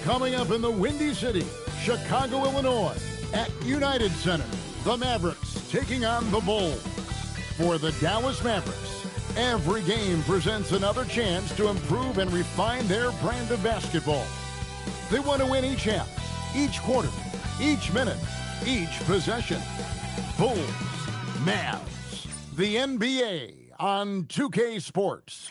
Coming up in the Windy City, Chicago, Illinois, at United Center, the Mavericks taking on the Bulls. For the Dallas Mavericks, every game presents another chance to improve and refine their brand of basketball. They want to win each half, each quarter, each minute, each possession. Bulls, Mavs, the NBA on 2K Sports.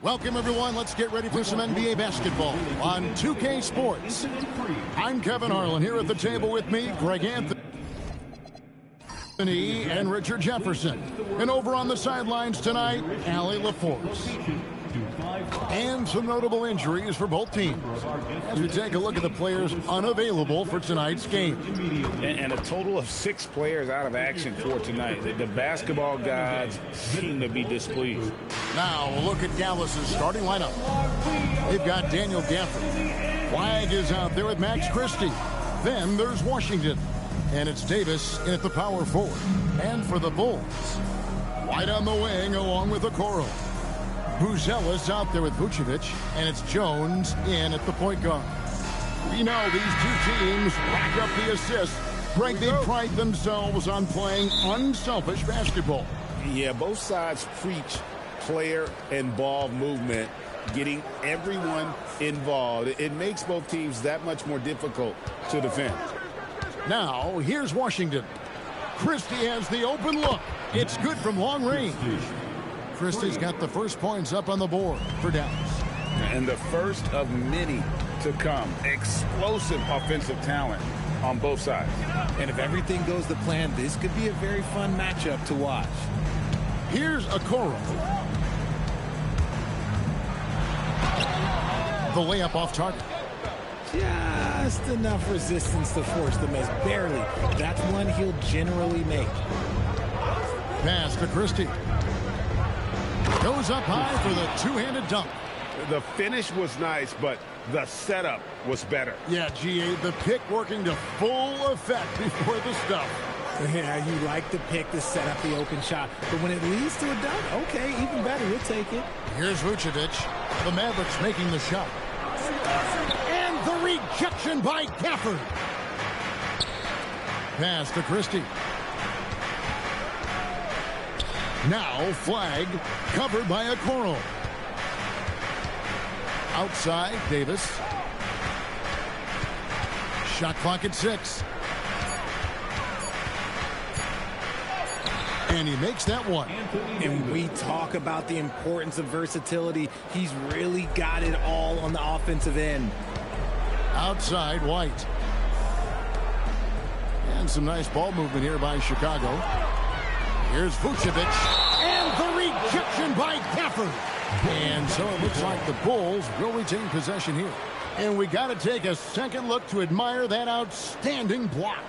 Welcome, everyone. Let's get ready for some NBA basketball on 2K Sports. I'm Kevin Harlan. Here at the table with me, Greg Anthony and Richard Jefferson. And over on the sidelines tonight, Allie LaForce. And some notable injuries for both teams as we take a look at the players unavailable for tonight's game. And a total of 6 players out of action for tonight. The basketball gods seem to be displeased. Now we'll look at Dallas's starting lineup. They've got Daniel Gafford. Flag is out there with Max Christie. Then there's Washington. And it's Davis in at the power forward. And for the Bulls, White on the wing along with Okoro. Buzelis out there with Vucevic, and it's Jones in at the point guard. You know, these two teams rack up the assists. Greg, they pride themselves on playing unselfish basketball. Yeah, both sides preach player and ball movement, getting everyone involved. It makes both teams that much more difficult to defend. Now, here's Washington. Christie has the open look. It's good from long range. Christie's got the first points up on the board for Dallas. And the first of many to come. Explosive offensive talent on both sides. And if everything goes to plan, this could be a very fun matchup to watch. Here's Okoro. The layup off target. Just enough resistance to force the miss. Barely. That's one he'll generally make. Pass to Christie. Goes up high for the two-handed dunk. The finish was nice, but the setup was better. Yeah, GA, the pick working to full effect before the stuff. Yeah, you like the pick to set up the open shot. But when it leads to a dunk, okay, even better, we'll take it. Here's Vucevic. The Mavericks making the shot. And the rejection by Gafford. Pass to Christie. Now flag covered by Okoro. Outside, Davis. Shot clock at 6. And he makes that one. And we talk about the importance of versatility. He's really got it all on the offensive end. Outside, White. And some nice ball movement here by Chicago. Here's Vucevic. And the rejection by Gafford. And so it looks like the Bulls will retain possession here. And we got to take a second look to admire that outstanding block.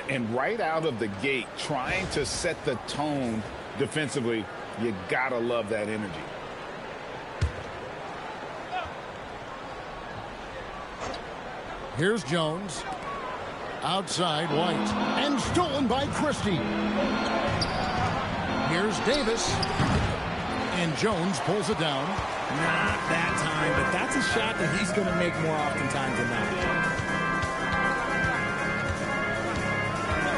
And right out of the gate, trying to set the tone defensively, you got to love that energy. Here's Jones. Outside, White. And stolen by Christie. Here's Davis. And Jones pulls it down. Not that time, but that's a shot that he's going to make more oftentimes than not.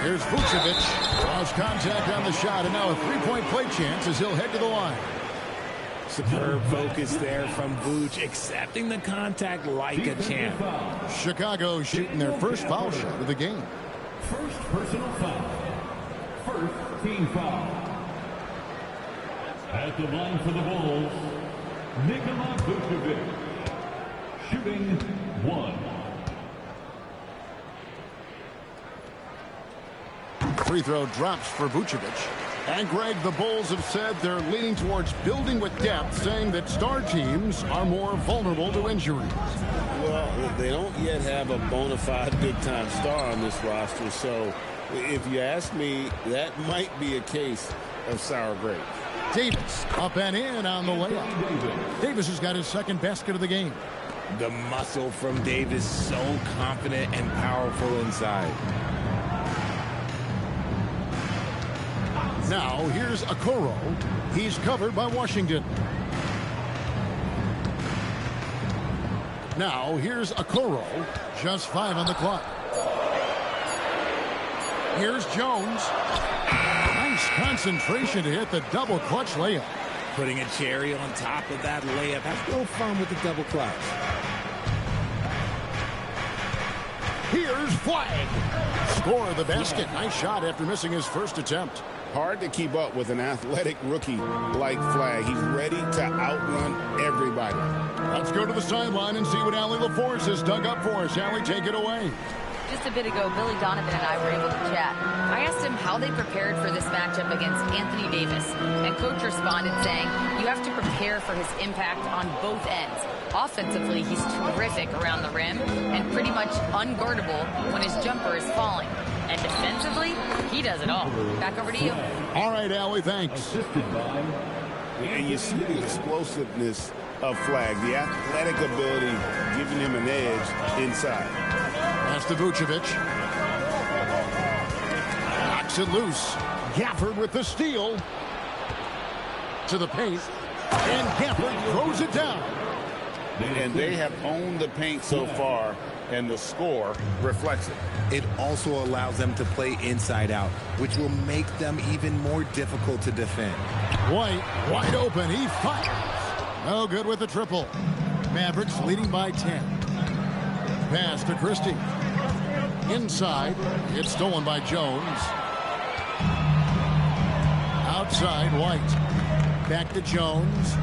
Here's Vucevic. Lost contact on the shot, and now a three-point play chance as he'll head to the line. Superb focus there from Vooch, accepting the contact like a champ. Chicago shooting their first foul shot of the game. First personal foul. First team foul. At the line for the Bulls, Nikola Vucevic. Shooting 1. Free throw drops for Vucevic. And Greg, the Bulls have said they're leaning towards building with depth, saying that star teams are more vulnerable to injuries. Well, they don't yet have a bona fide big-time star on this roster, so if you ask me, that might be a case of sour grapes. Davis up and in on the layup. Davis has got his second basket of the game. The muscle from Davis, so confident and powerful inside. Now here's Okoro. He's covered by Washington. Now here's Okoro. Just 5 on the clock. Here's Jones. Nice concentration to hit the double clutch layup. Putting a cherry on top of that layup. Have no fun with the double clutch. Here's Flag. Score the basket. Nice shot after missing his first attempt. Hard to keep up with an athletic rookie like Flag. He's ready to outrun everybody. Let's go to the sideline and see what Allie LaForce has dug up for us. Allie, take it away. Just a bit ago, Billy Donovan and I were able to chat. I asked him how they prepared for this matchup against Anthony Davis, and Coach responded saying, you have to prepare for his impact on both ends. Offensively, he's terrific around the rim and pretty much unguardable when his jumper is falling. And defensively, he does it all. Back over to you. All right, Allie, thanks. And you see the explosiveness of Flag, the athletic ability giving him an edge inside. Pass to Vucevic. Knocks it loose. Gafford with the steal. To the paint. And Gafford throws it down. And they have owned the paint so far, and the score reflects it. It also allows them to play inside out, which will make them even more difficult to defend. White, wide open. He fires. No good with the triple. Mavericks leading by 10. Pass to Christie. Inside. It's stolen by Jones. Outside, White. Back to Jones.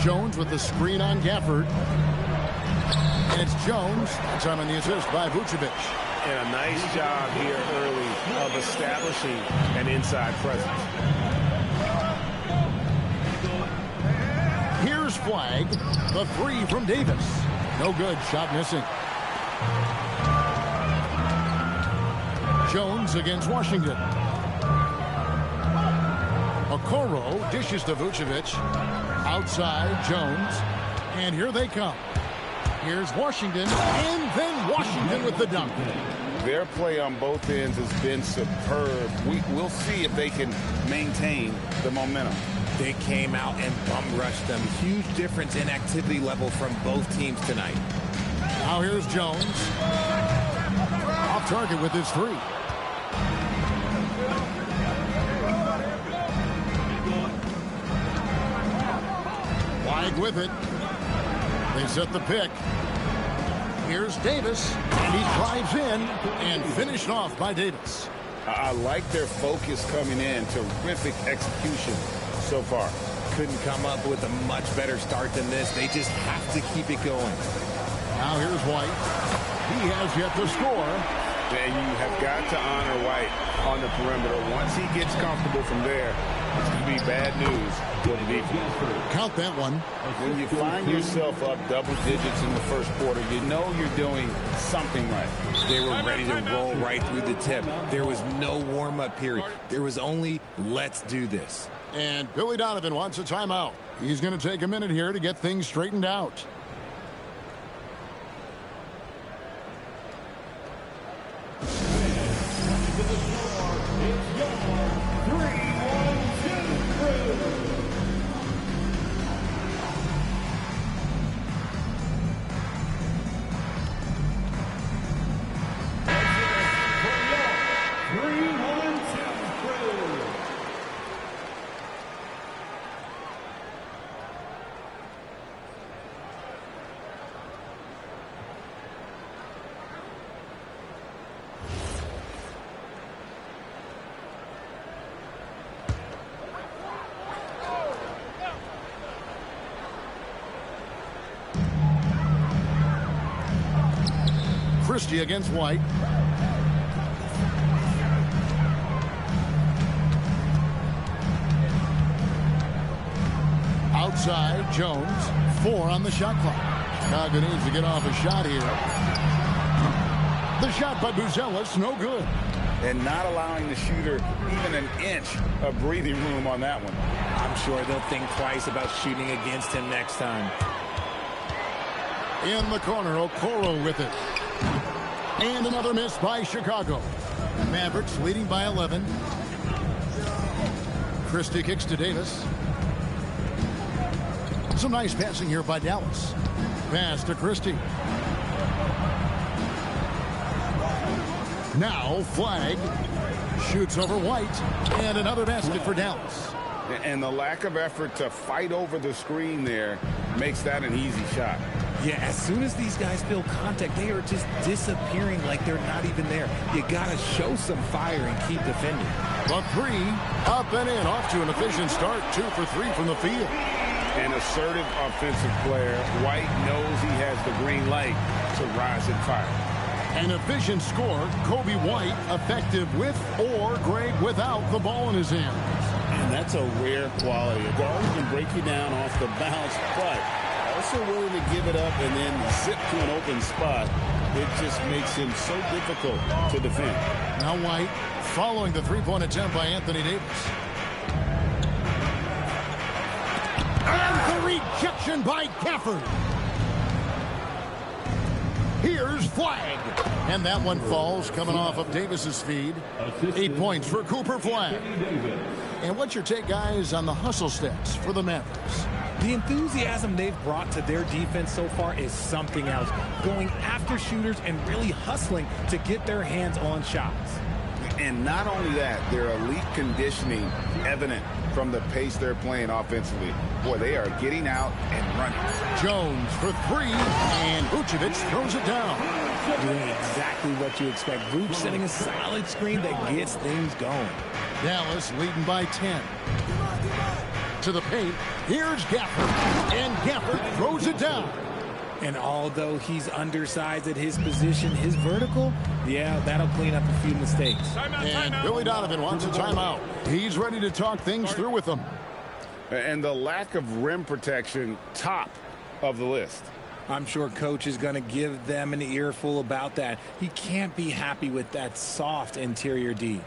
Jones with the screen on Gafford. And it's Jones. Time on the assist by Vucevic. And a nice job here early of establishing an inside presence. Here's Flag. The 3 from Davis. No good. Shot missing. Jones against Washington. Okoro dishes to Vucevic. Outside, Jones. And here they come. Here's Washington. And then Washington with the dunk. Their play on both ends has been superb. We'll see if they can maintain the momentum. They came out and bum rushed them. Huge difference in activity level from both teams tonight. Now here's Jones. Off target with his 3. Wide with it. They set the pick. Here's Davis. And he drives in and finished off by Davis. I like their focus coming in. Terrific execution so far. Couldn't come up with a much better start than this. They just have to keep it going. Now here's White. He has yet to score. And you have got to honor White on the perimeter. Once he gets comfortable from there, it's going to be bad news for the defense. Count that one. When you find yourself up double digits in the first quarter, you know you're doing something right. They were ready to roll right through the tip. There was no warm-up period. There was only, let's do this. And Billy Donovan wants a timeout. He's going to take a minute here to get things straightened out. Christie against White. outside, Jones. 4 on the shot clock. Chicago needs to get off a shot here. The shot by Buzelis, no good. And not allowing the shooter even an inch of breathing room on that one. I'm sure they'll think twice about shooting against him next time. In the corner, Okoro with it. And another miss by Chicago. Mavericks leading by 11. Christie kicks to Davis. Some nice passing here by Dallas. Pass to Christie. Now Flag shoots over White. And another basket for Dallas. And the lack of effort to fight over the screen there makes that an easy shot. Yeah, as soon as these guys feel contact, they are just disappearing like they're not even there. You got to show some fire and keep defending. The 3 up and in, off to an efficient start. 2 for 3 from the field. An assertive offensive player. White knows he has the green light to rise and fire. An efficient score. Kobe White effective with or great without the ball in his hands. And that's a rare quality. A guard who can break you down off the bounce, but also willing to give it up and then zip to an open spot. It just makes him so difficult to defend. Now White following the three-point attempt by Anthony Davis. And the rejection by Gafford. Here's Flag. And that one falls coming off of Davis's feed. 8 points for Cooper Flag. And what's your take, guys, on the hustle stats for the Mavericks? The enthusiasm they've brought to their defense so far is something else. Going after shooters and really hustling to get their hands on shots. And not only that, their elite conditioning evident from the pace they're playing offensively. Boy, they are getting out and running. Jones for 3, and Vucevic throws it down. Doing exactly what you expect. Vooch setting a solid screen that gets things going. Dallas leading by 10. To the paint, here's Gafford, and Gafford throws it down. And although he's undersized at his position, his vertical, yeah, that'll clean up a few mistakes. And Billy Donovan wants a timeout. He's ready to talk things through with them. And the lack of rim protection, top of the list. I'm sure coach is going to give them an earful about that. He can't be happy with that soft interior D.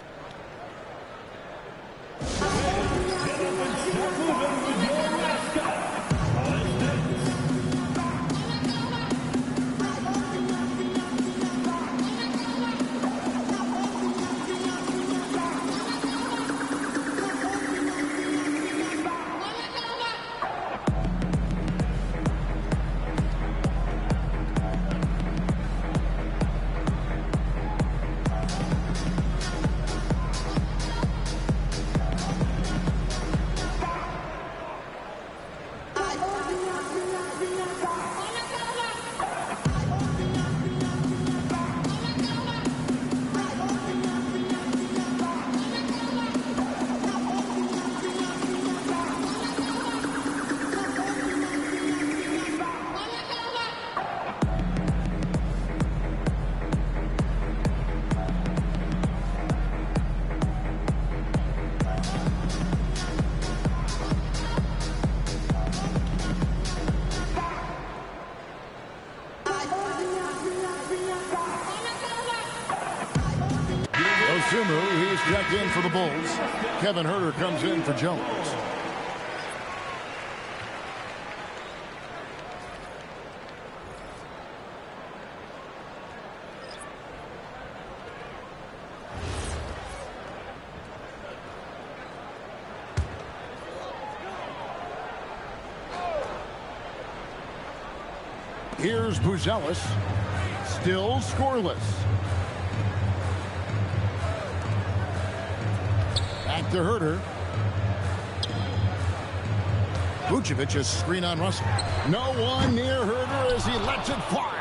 He's checked in for the Bulls. Kevin Huerter comes in for Jones. Here's Buzelis, still scoreless. Back to Huerter. Vucevic a screen on Russell. No one near Huerter as he lets it fly.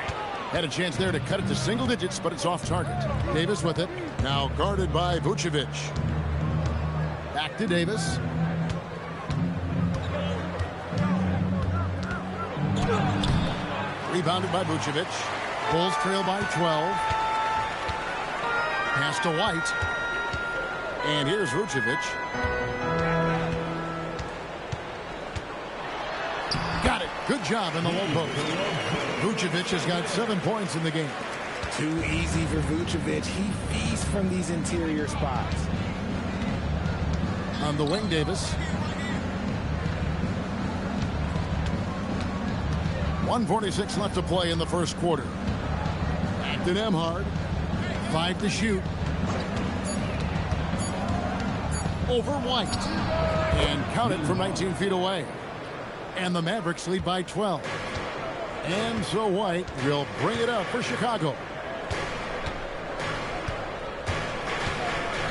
Had a chance there to cut it to single digits, but it's off target. Davis with it. Now guarded by Vucevic. Back to Davis. Rebounded by Vucevic. Bulls trail by 12. Pass to White. And here's Vucevic. Got it. Good job in the low post. Vucevic has got 7 points in the game. Too easy for Vucevic. He feasts from these interior spots. On the wing, Davis. 1:46 left to play in the first quarter. Back to Nembhard. 5 to shoot. Over White. And count it from 19 feet away. And the Mavericks lead by 12. And so White will bring it up for Chicago.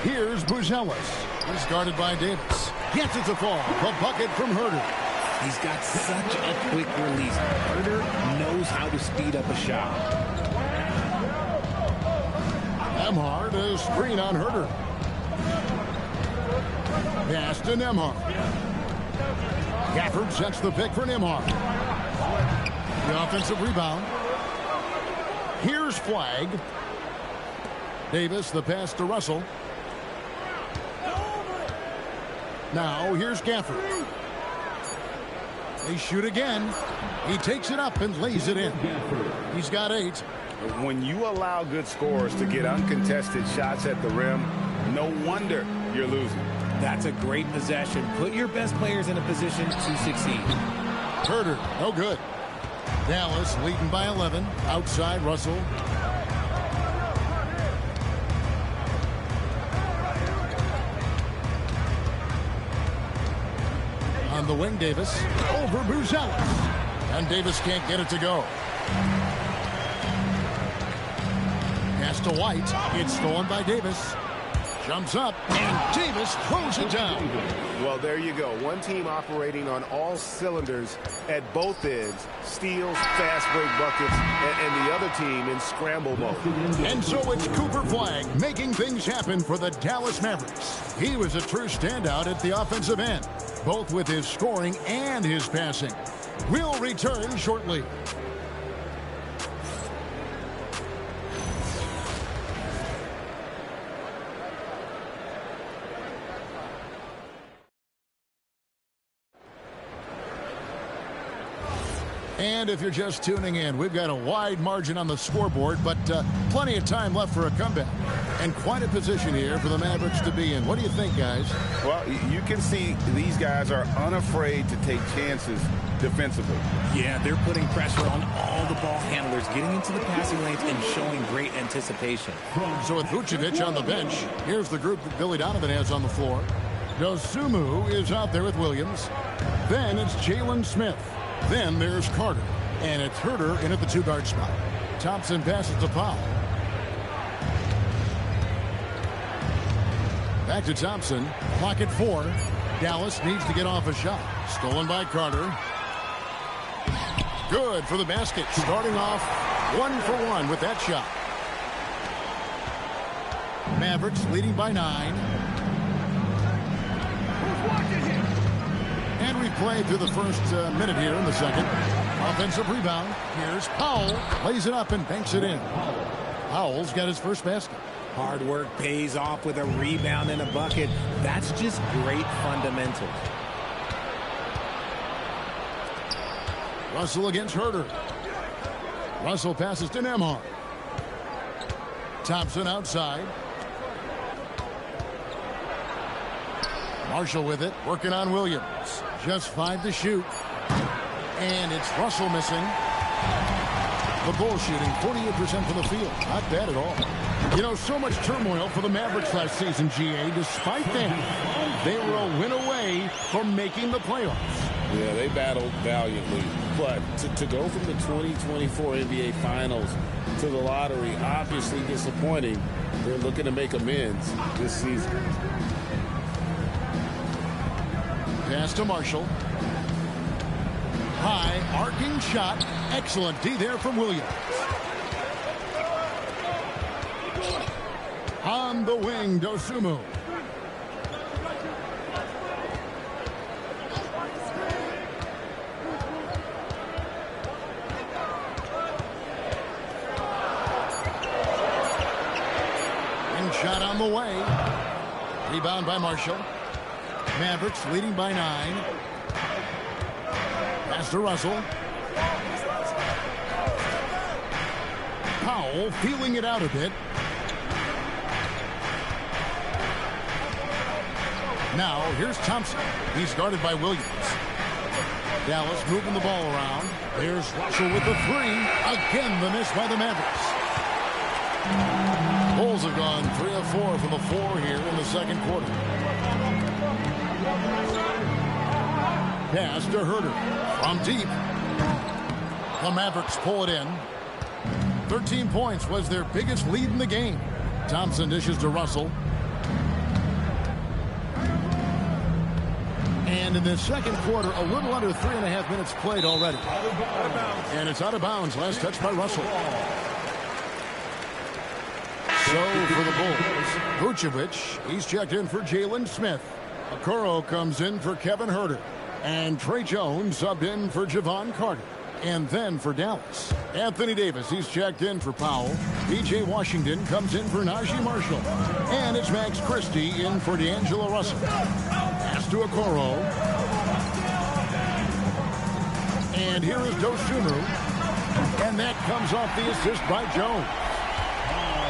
Here's Buzelis. He's guarded by Davis. Gets it to fall. The bucket from Herter. He's got such a quick release. Herter knows how to speed up a shot. Nembhard, a screen on Herter. Pass to Nembhard. Gafford sets the pick for Nembhard. The offensive rebound. Here's Flagg. Davis, the pass to Russell. Now here's Gafford. They shoot again. He takes it up and lays it in. He's got 8. When you allow good scorers to get uncontested shots at the rim, no wonder you're losing. That's a great possession. Put your best players in a position to succeed. Herter, no good. Dallas leading by 11. Outside Russell. On the wing, Davis. Over Buzelis. And Davis can't get it to go. Pass to White. It's stolen by Davis. Jumps up, and Davis throws it down. Well, there you go. One team operating on all cylinders at both ends. Steals, fast break buckets, and the other team in scramble mode. And so it's Cooper Flagg making things happen for the Dallas Mavericks. He was a true standout at the offensive end, both with his scoring and his passing. We'll return shortly. And if you're just tuning in, we've got a wide margin on the scoreboard, but plenty of time left for a comeback. And quite a position here for the Mavericks to be in. What do you think, guys? Well, you can see these guys are unafraid to take chances defensively. Yeah, they're putting pressure on all the ball handlers, getting into the passing lanes and showing great anticipation. So with Vucevic on the bench, here's the group that Billy Donovan has on the floor. Dosunmu is out there with Williams. Then it's Jalen Smith. Then there's Carter. And it's Herter in at the 2-guard spot. Thompson passes to Powell. Back to Thompson. Clock at 4. Dallas needs to get off a shot. Stolen by Carter. Good for the basket. Starting off 1 for 1 with that shot. Mavericks leading by 9. And we've played through the first minute here in the second. Offensive rebound. Here's Powell. Lays it up and banks it in. Powell's got his first basket. Hard work pays off with a rebound and a bucket. That's just great fundamentals. Russell against Herter. Russell passes to Nembhard. Thompson outside. Marshall with it, working on Williams. Just 5 to shoot. And it's Russell missing. The Bulls shooting 48% from the field. Not bad at all. You know, so much turmoil for the Mavericks last season, GA. Despite that, they were a win away from making the playoffs. Yeah, they battled valiantly. But to go from the 2024 NBA Finals to the lottery, obviously disappointing. They're looking to make amends this season. Pass to Marshall. High, arcing shot. Excellent D there from Williams. On the wing, Dosunmu. And shot on the way. Rebound by Marshall. Mavericks leading by 9. Pass to Russell. Powell feeling it out a bit. Now, here's Thompson. He's guarded by Williams. Dallas moving the ball around. There's Russell with the three. Again, the miss by the Mavericks. Bulls have gone 3 of 4 from the floor here in the second quarter. Pass to Herter from deep. The Mavericks pull it in. 13 points was their biggest lead in the game. Thompson dishes to Russell. And in the second quarter, a little under 3.5 minutes played already. And it's out of bounds. Last touch by Russell. So for the Bulls, Vucevic, he's checked in for Jalen Smith. Okoro comes in for Kevin Herter. And Trey Jones subbed in for Javon Carter. And then for Dallas, Anthony Davis, he's checked in for Powell. P.J. Washington comes in for Najee Marshall. And it's Max Christie in for D'Angelo Russell. Pass to Okoro. And here is Dosunmu. And that comes off the assist by Jones.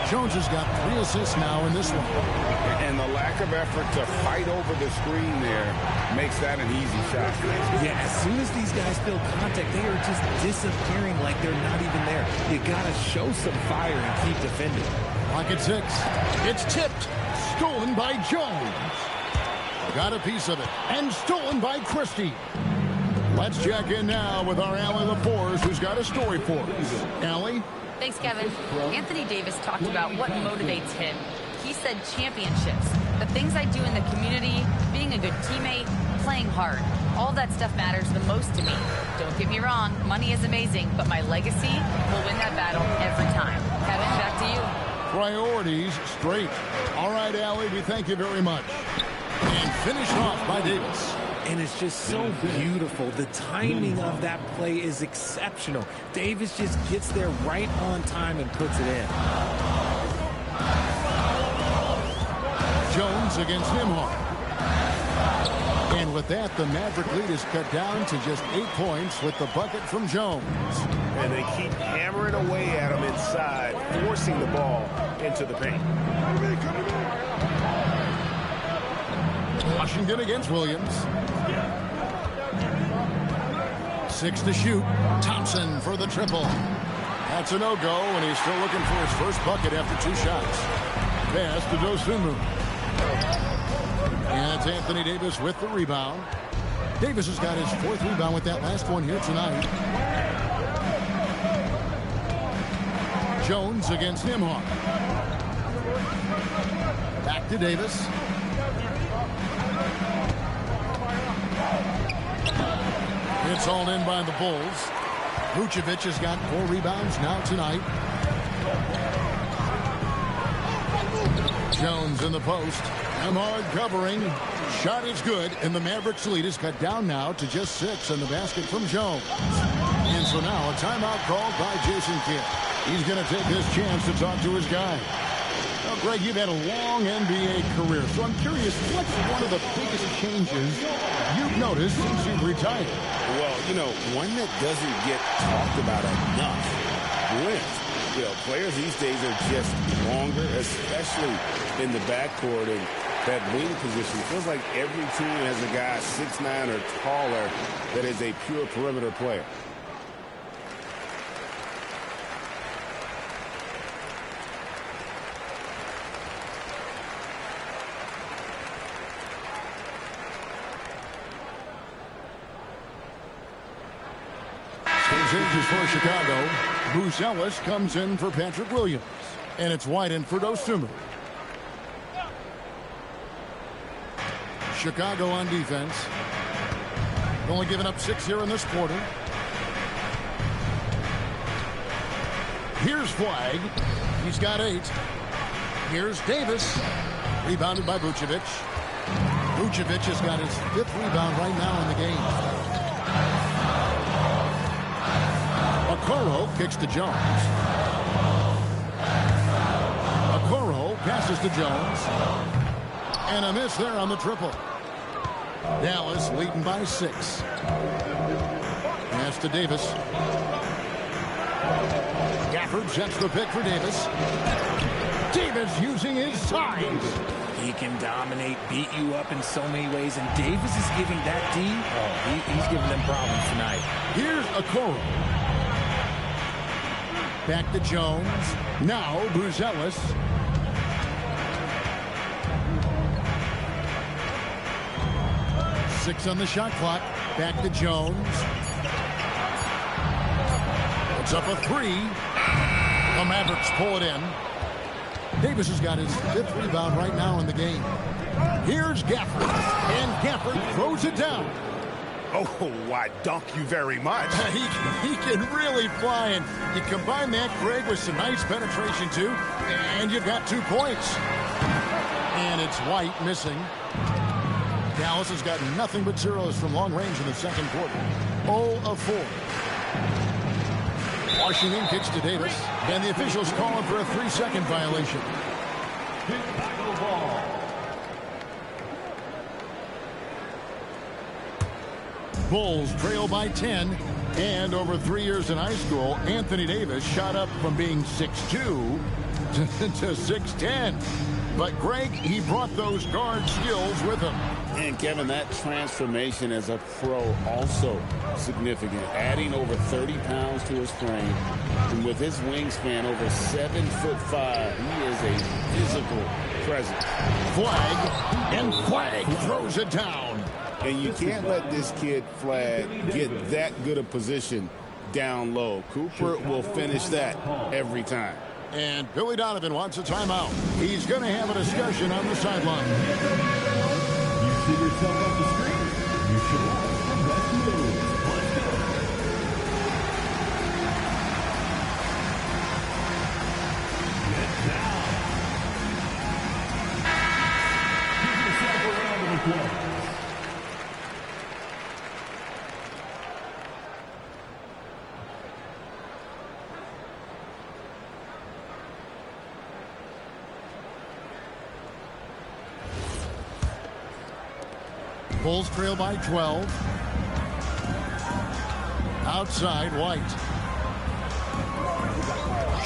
Jones has got 3 assists now in this one. And the lack of effort to fight over the screen there makes that an easy shot. Yeah, as soon as these guys feel contact, they are just disappearing like they're not even there. You got to show some fire and keep defending. Clock at 6. It's tipped. Stolen by Jones. Got a piece of it. And stolen by Christie. Let's check in now with our Allie LaForce, who's got a story for us. Allie? Thanks, Kevin. Anthony Davis talked about what motivates him. He said championships, the things I do in the community, being a good teammate, playing hard. All that stuff matters the most to me. Don't get me wrong, money is amazing, but my legacy will win that battle every time. Kevin, back to you. Priorities straight. All right, Allie, we thank you very much. And finished off by Davis. And it's just so beautiful. The timing of that play is exceptional. Davis just gets there right on time and puts it in. Jones against Nembhard. And with that, the Maverick lead is cut down to just 8 points with the bucket from Jones. And they keep hammering away at him inside, forcing the ball into the paint. Washington against Williams. 6 to shoot. Thompson for the triple. That's a no-go, and he's still looking for his first bucket after 2 shots. Pass to Dosunmu. And it's Anthony Davis with the rebound. Davis has got his 4th rebound with that last one here tonight. Jones against Nembhard. Back to Davis. It's all in by the Bulls. Vucevic has got 4 rebounds now tonight. Jones in the post. Nembhard covering. Shot is good, and the Mavericks lead is cut down now to just 6 on the basket from Jones. And so now a timeout called by Jason Kidd. He's going to take this chance to talk to his guy. Now, Greg, you've had a long NBA career, so I'm curious, what's one of the biggest changes you've noticed since you've retired? Well, you know, one that doesn't get talked about enough. Length. You know, players these days are just longer, especially in the backcourt, and that wing position. It feels like every team has a guy 6'9" or taller that is a pure perimeter player. Changes for Chicago. Bruce Ellis comes in for Patrick Williams. And it's White in for Dosunmu. Chicago on defense. Only giving up 6 here in this quarter. Here's Flagg. He's got 8. Here's Davis. Rebounded by Vucevic. Vucevic has got his 5th rebound right now in the game. Okoro kicks to Jones. Okoro passes to Jones. And a miss there on the triple. Dallas leading by 6. Pass to Davis. Gafford sets the pick for Davis. Davis using his size. He can dominate, beat you up in so many ways, and Davis is giving that D. He's giving them problems tonight. Here's Okoro. Back to Jones. Now Buzelis. Six on the shot clock. Back to Jones. It's up a three. The Mavericks pull it in. Davis has got his 5th rebound right now in the game. Here's Gafford. And Gafford throws it down. Oh, why, dunk you very much. He can really fly, and you combine that, Greg, with some nice penetration, too, and you've got 2 points. And it's White missing. Dallas has got nothing but zeros from long range in the second quarter. 0 of 4. Washington kicks to Davis, and the officials calling for a 3-second violation. Bulls trail by 10, and over 3 years in high school, Anthony Davis shot up from being 6'2" to 6'10". But Greg, he brought those guard skills with him. And Kevin, that transformation as a pro also significant, adding over 30 pounds to his frame, and with his wingspan over 7'5", he is a physical presence. Flag, and Flag throws it down. And you can't let this kid, Flag, get that good a position down low. Cooper will finish that every time. And Billy Donovan wants a timeout. He's going to have a discussion on the sideline. You see yourself on the screen. You should watch the best move. Let's go. Get down. Give yourself a round of applause. Bulls trail by 12. Outside, White.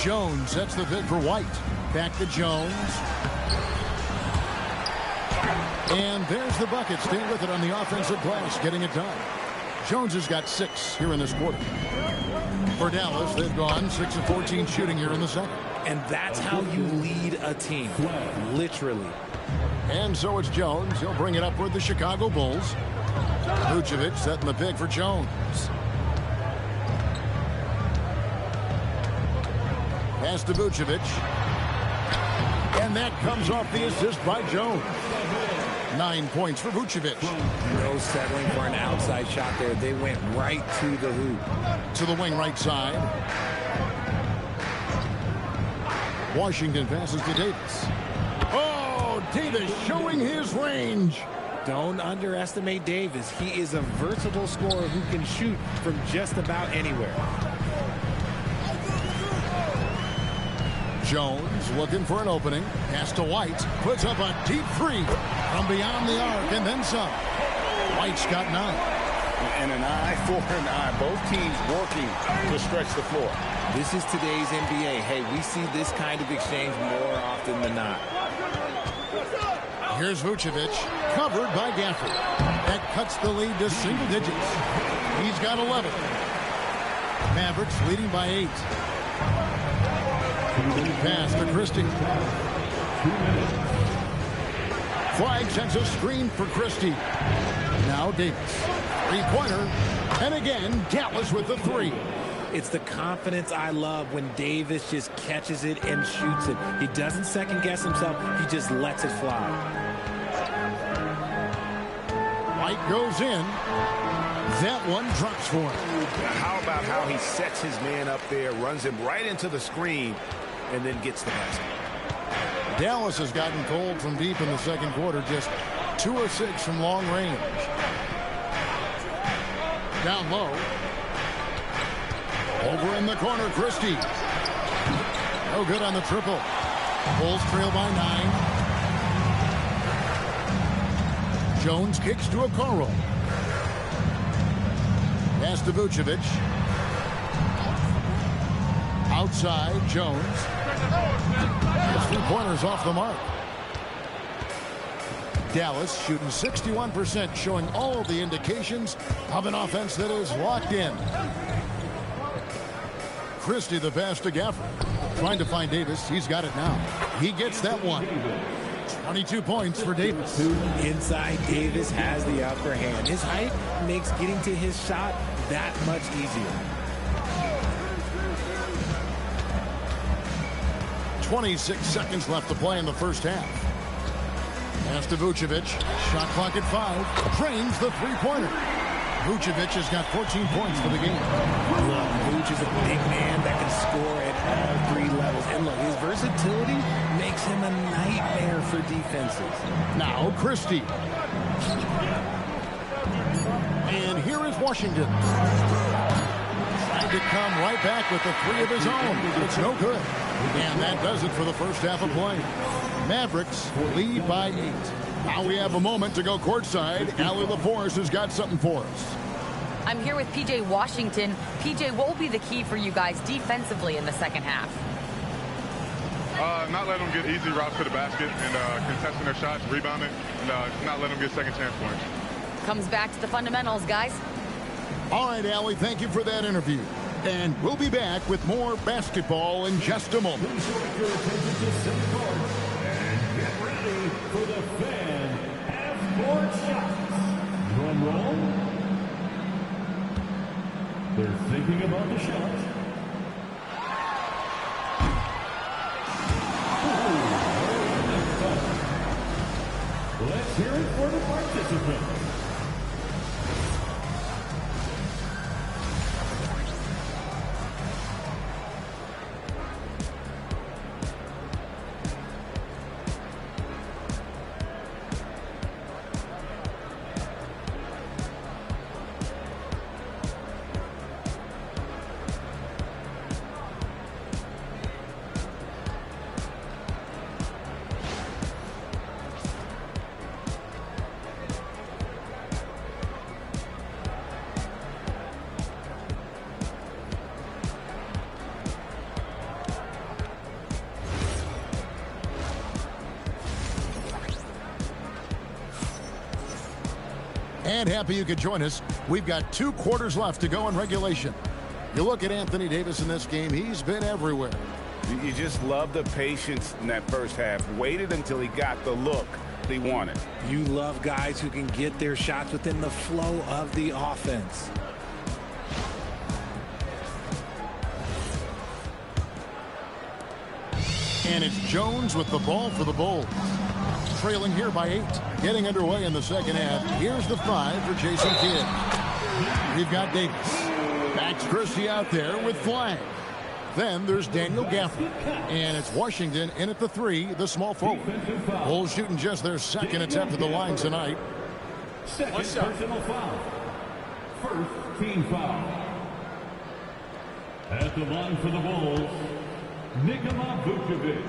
Jones sets the pick for White. Back to Jones. And there's the bucket. Staying with it on the offensive glass, getting it done. Jones has got 6 here in this quarter. For Dallas, they've gone 6 of 14 shooting here in the second. And that's how you lead a team, literally. And so it's Jones. He'll bring it up for the Chicago Bulls. Vucevic setting the pick for Jones. Pass to Vucevic. And that comes off the assist by Jones. 9 points for Vucevic. No settling for an outside shot there. They went right to the hoop. To the wing right side. Washington passes to Davis. Oh, Davis showing his range. Don't underestimate Davis. He is a versatile scorer who can shoot from just about anywhere. Jones looking for an opening. Pass to White. Puts up a deep 3 from beyond the arc and then some. White's got 9. And an eye for an eye. Both teams working to stretch the floor. This is today's NBA. Hey, we see this kind of exchange more often than not. Here's Vucevic, covered by Gafford. That cuts the lead to single digits. He's got 11. Mavericks leading by 8. Pass to Christie. Flag sends a screen for Christie. Now Davis. 3-pointer. And again, Dallas with the 3. It's the confidence I love when Davis just catches it and shoots it. He doesn't second-guess himself. He just lets it fly. White goes in. That one drops for him. How about how he sets his man up there, runs him right into the screen, and then gets the basket. Dallas has gotten cold from deep in the second quarter. Just 2 of 6 from long range. Down low. Over in the corner, Christie. No good on the triple. Bulls trail by 9. Jones kicks to Okoro. Pass to Vucevic. Outside, Jones. His three-pointers off the mark. Dallas shooting 61%, showing all the indications of an offense that is locked in. Christie the pass to Gafford. Trying to find Davis. He's got it now. He gets that one. 22 points for Davis. Inside, Davis has the upper hand. His height makes getting to his shot that much easier. 26 seconds left to play in the first half. Pass to Vucevic. Shot clock at 5. Drains the three-pointer. Vucevic has got 14 points for the game. Vuce is a big man that can score at all 3 levels. And look, his versatility makes him a nightmare for defenses. Now Christie. And here is Washington. Trying to come right back with the 3 of his own. It's no good. And that does it for the first half of play. Mavericks lead by 8. Now we have a moment to go courtside. Allie LaForce has got something for us. I'm here with P.J. Washington. P.J., what will be the key for you guys defensively in the second half? Not let them get easy routes to the basket and contesting their shots, rebounding, and not let them get second chance points. Comes back to the fundamentals, guys. All right, Allie, thank you for that interview. And we'll be back with more basketball in just a moment. And get ready for the fan half-court shots. Drum roll. They're thinking about the shot. Let's hear it for the participants. And happy you could join us. We've got 2 quarters left to go in regulation. You look at Anthony Davis in this game, he's been everywhere. You just love the patience in that first half. Waited until he got the look he wanted. You love guys who can get their shots within the flow of the offense. And it's Jones with the ball for the Bulls. Trailing here by 8. Getting underway in the second half. Here's the 5 for Jason Kidd. We've got Davis. Max Christie out there with flag. Then there's Daniel Gafford. And it's Washington in at the 3, the small forward. Bulls shooting just their second attempt at the line tonight. Second personal foul. First team foul. At the line for the Bulls, Nikola Vucevic.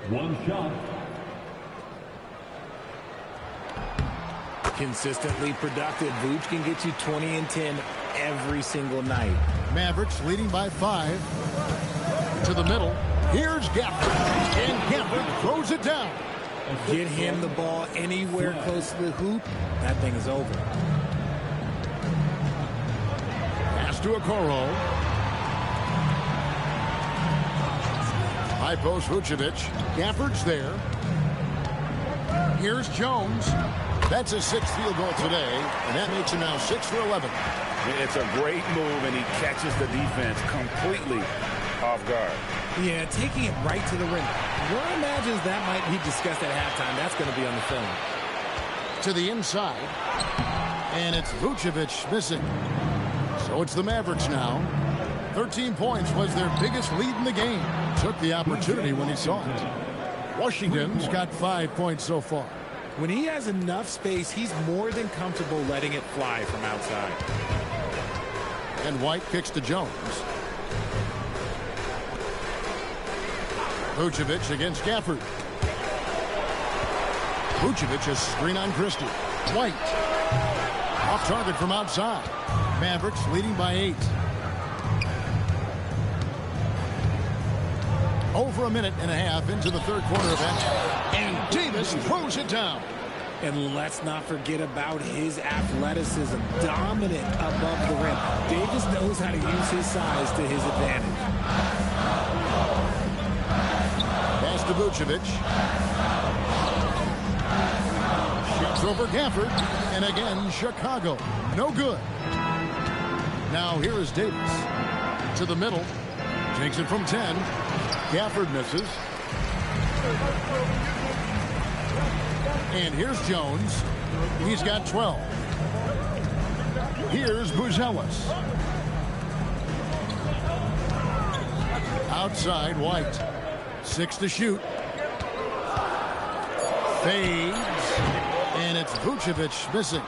One shot. Consistently productive. Vuce can get you 20 and 10 every single night. Mavericks leading by 5. To the middle. Here's Gafford. And Gafford throws it down. Get him the ball anywhere close to the hoop. That thing is over. Pass to Okoro. High post Vucevic. Gafford's there. Here's Jones. That's his 6th field goal today, and that makes him now 6 for 11. It's a great move, and he catches the defense completely off guard. Yeah, taking it right to the rim. One imagines that might be discussed at halftime. That's going to be on the film. To the inside, and it's Vucevic missing. So it's the Mavericks now. 13 points was their biggest lead in the game. Took the opportunity when he saw it. Washington's got 5 points so far. When he has enough space, he's more than comfortable letting it fly from outside. And White kicks to Jones. Vucevic against Gafford. Vucevic a screen on Christie. White. Off target from outside. Mavericks leading by 8. Over a minute and a half into the third quarter of action. And Davis throws it down. And let's not forget about his athleticism. Dominant above the rim. Davis knows how to use his size to his advantage. Pass to Vucevic. Shoots over Gafford. And again, Chicago. No good. Now here is Davis. To the middle. Takes it from 10. Gafford misses. And here's Jones. He's got 12. Here's Buzelis. Outside, White. 6 to shoot. Fades. And it's Vucevic missing.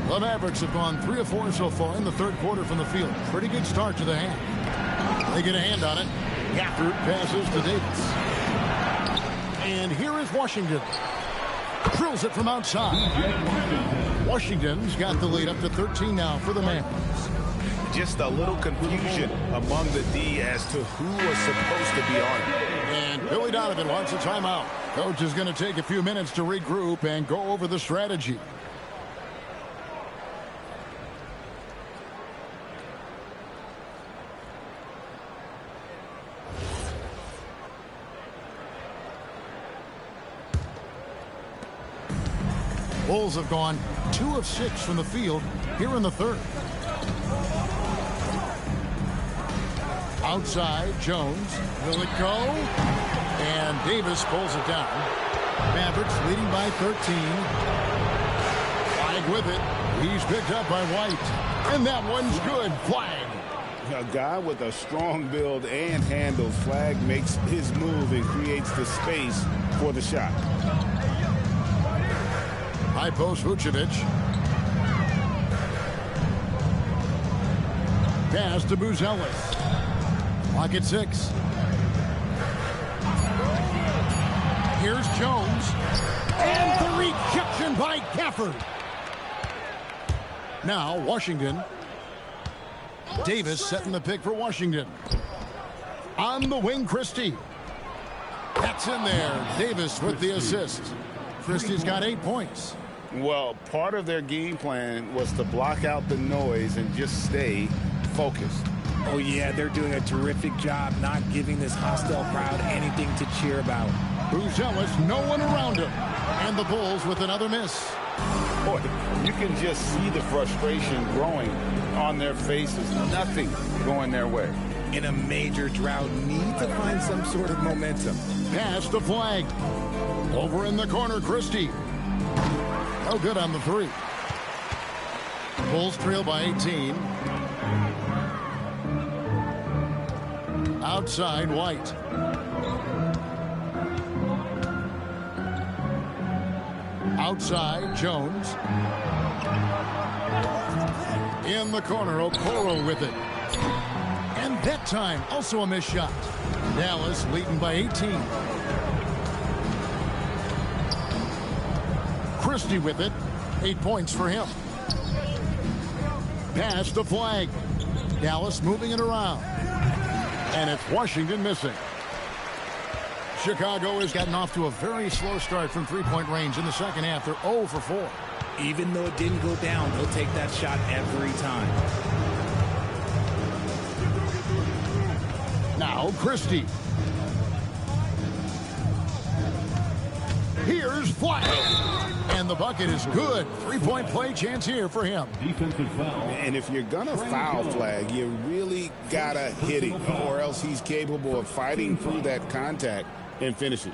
The Mavericks have gone 3 of 4 so far in the third quarter from the field. Pretty good start to the half. They get a hand on it. Gafford passes to Davis. And here is Washington. Drills it from outside. Washington's got the lead up to 13 now for the Mavs. Just a little confusion among the D as to who was supposed to be on it. And Billy Donovan wants a timeout. Coach is going to take a few minutes to regroup and go over the strategy. Bulls have gone 2 of 6 from the field here in the third. Outside, Jones. Will it go? And Davis pulls it down. Mavericks leading by 13. Flag with it. He's picked up by White. And that one's good. Flag. A guy with a strong build and handle. Flag makes his move and creates the space for the shot. High post Vucevic. Pass to Buzelis. Lock at 6. Here's Jones. And the rejection by Gafford. Now Washington. Davis setting the pick for Washington. On the wing, Christie. That's in there. Davis with the assist. Christie's got 8 points. Well, part of their game plan was to block out the noise and just stay focused. Oh, yeah, they're doing a terrific job not giving this hostile crowd anything to cheer about. Buzelis, no one around him. And the Bulls with another miss. Boy, you can just see the frustration growing on their faces. Nothing going their way. In a major drought, need to find some sort of momentum. Pass to Flag. Over in the corner, Christie. No good on the 3. Bulls trail by 18. Outside, White. Outside, Jones. In the corner, Okoro with it. And that time, also a missed shot. Dallas leading by 18. Christie with it. 8 points for him. Pass to Flag. Dallas moving it around. And it's Washington missing. Chicago has gotten off to a very slow start from three-point range in the second half. They're 0 for 4. Even though it didn't go down, they'll take that shot every time. Now Christie. Here's Flag. And the bucket is good. 3-point play chance here for him. Defensive foul. And if you're going to foul Flag, you really got to hit him, or else he's capable of fighting through that contact and finishing.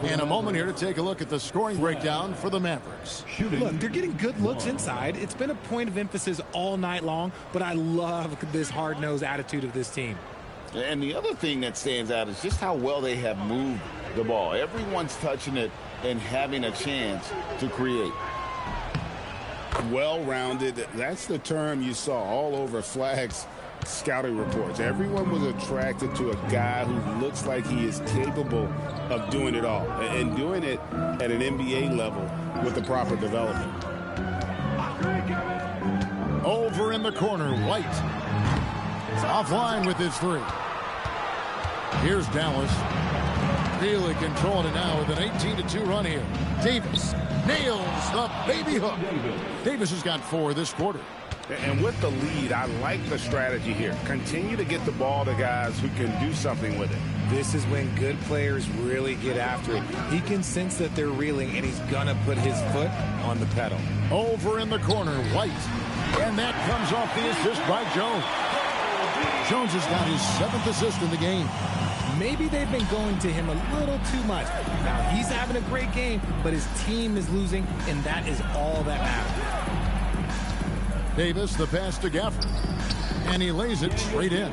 And a moment here to take a look at the scoring breakdown for the Mavericks. Look, they're getting good looks inside. It's been a point of emphasis all night long, but I love this hard-nosed attitude of this team. And the other thing that stands out is just how well they have moved the ball. Everyone's touching it and having a chance to create. Well-rounded. That's the term you saw all over Flag's scouting reports. Everyone was attracted to a guy who looks like he is capable of doing it all and doing it at an NBA level with the proper development. corner, White. Offline with his three. Here's Dallas. Really controlling it now with an 18-2 run here. Davis nails the baby hook. Davis has got 4 this quarter. And with the lead, I like the strategy here. Continue to get the ball to guys who can do something with it. This is when good players really get after it. He can sense that they're reeling, and he's going to put his foot on the pedal. Over in the corner, White. And that comes off the assist by Jones. Jones has got his 7th assist in the game. Maybe they've been going to him a little too much. Now, he's having a great game, but his team is losing, and that is all that matters. Davis, the pass to Gafford. And he lays it straight in.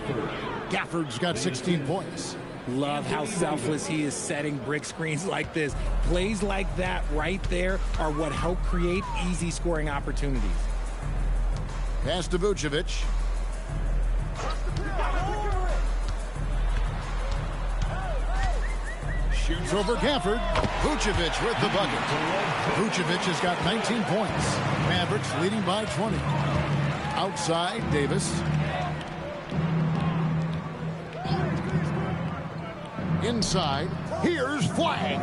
Gafford's got 16 points. Love how selfless he is setting brick screens like this. Plays like that right there are what help create easy scoring opportunities. Pass to Vucevic. Shoots over Gafford. Vucevic with the bucket. Vucevic has got 19 points. Mavericks leading by 20. Outside, Davis. Inside, here's Flag.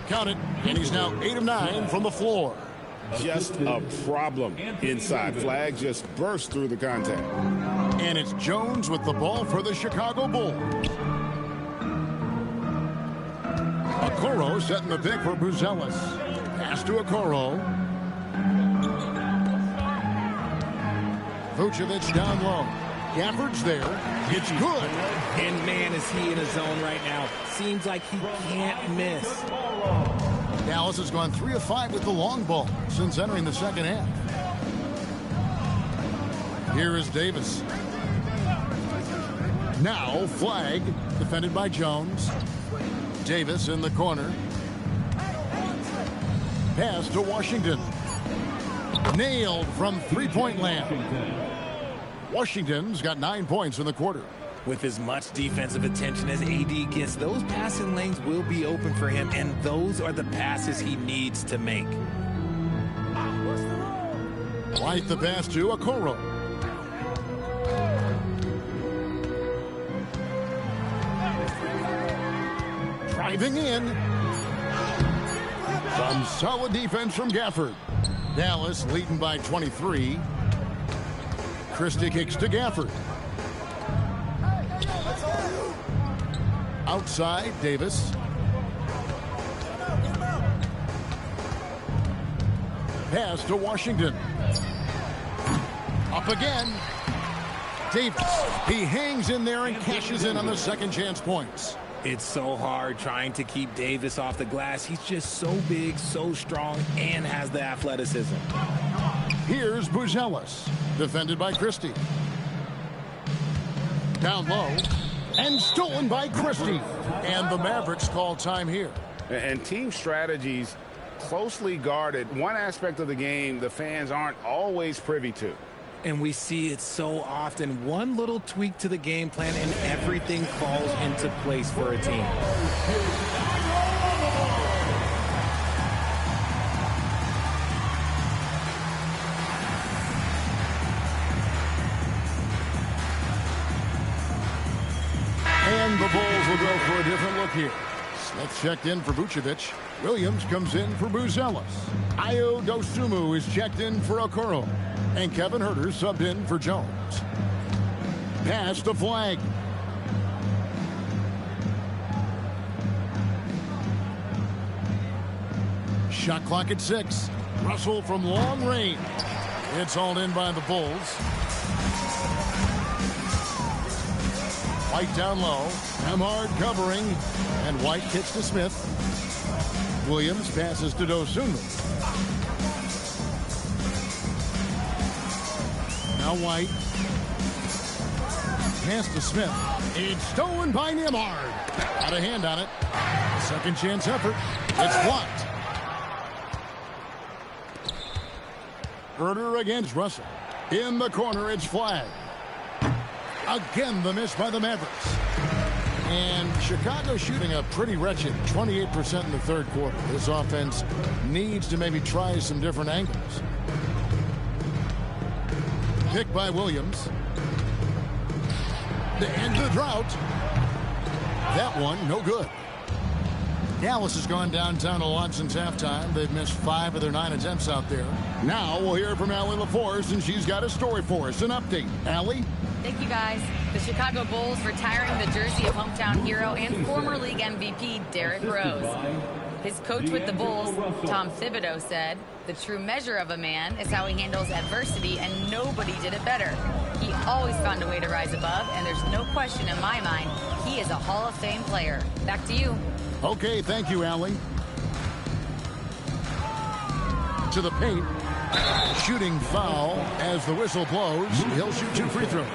Count it, and he's now 8 of 9 from the floor. Just a problem inside. Flag just burst through the contact. And it's Jones with the ball for the Chicago Bulls. Okoro setting the pick for Buzelis. Pass to Okoro. Vucevic down low. Gafford's there. It's good. And man, is he in a zone right now. Seems like he can't miss. Dallas has gone 3 of 5 with the long ball since entering the second half. Here is Davis. Now Flag, defended by Jones. Davis in the corner. Pass to Washington. Nailed from three-point land. Washington's got 9 points in the quarter. With as much defensive attention as AD gets, those passing lanes will be open for him, and those are the passes he needs to make. White the pass to Okoro. Driving in. Some solid defense from Gafford. Dallas leading by 23. Christie kicks to Gafford. Outside, Davis. Pass to Washington. Up again. Davis. He hangs in there and cashes in on the second chance points. It's so hard trying to keep Davis off the glass. He's just so big, so strong, and has the athleticism. Here's Buzelis, defended by Christie. Down low, and stolen by Christie. And the Mavericks call time here. And team strategies closely guarded. One aspect of the game the fans aren't always privy to. And we see it so often. One little tweak to the game plan and everything falls into place for a team. And the Bulls will go for a different look here. Smith checked in for Vucevic. Williams comes in for Buzelis. Ayo Dosunmu is checked in for Okoro. And Kevin Huerter subbed in for Jones. Pass to Flag. Shot clock at 6. Russell from long range. It's hauled in by the Bulls. White down low. Hamard covering. And White kicks to Smith. Williams passes to Dosunmu. Now White. Pass to Smith. It's stolen by Nembhard. Got a hand on it. Second chance effort. It's blocked. Huerter against Russell. In the corner, it's Flag. Again, the miss by the Mavericks. And Chicago shooting a pretty wretched 28% in the third quarter. This offense needs to maybe try some different angles. pick by Williams. To end the drought. That one, no good. Dallas has gone downtown a lot since halftime. They've missed 5 of their 9 attempts out there. Now we'll hear from Allie LaForce, and she's got a story for us. An update. Allie? Thank you, guys. The Chicago Bulls retiring the jersey of hometown hero and former league MVP Derrick Rose. His coach with the Bulls, Tom Thibodeau, said, "The true measure of a man is how he handles adversity, and nobody did it better. He always found a way to rise above, and there's no question in my mind he is a Hall of Fame player." Back to you. Okay, thank you, Allie. To the paint. Shooting foul as the whistle blows. He'll shoot 2 free throws.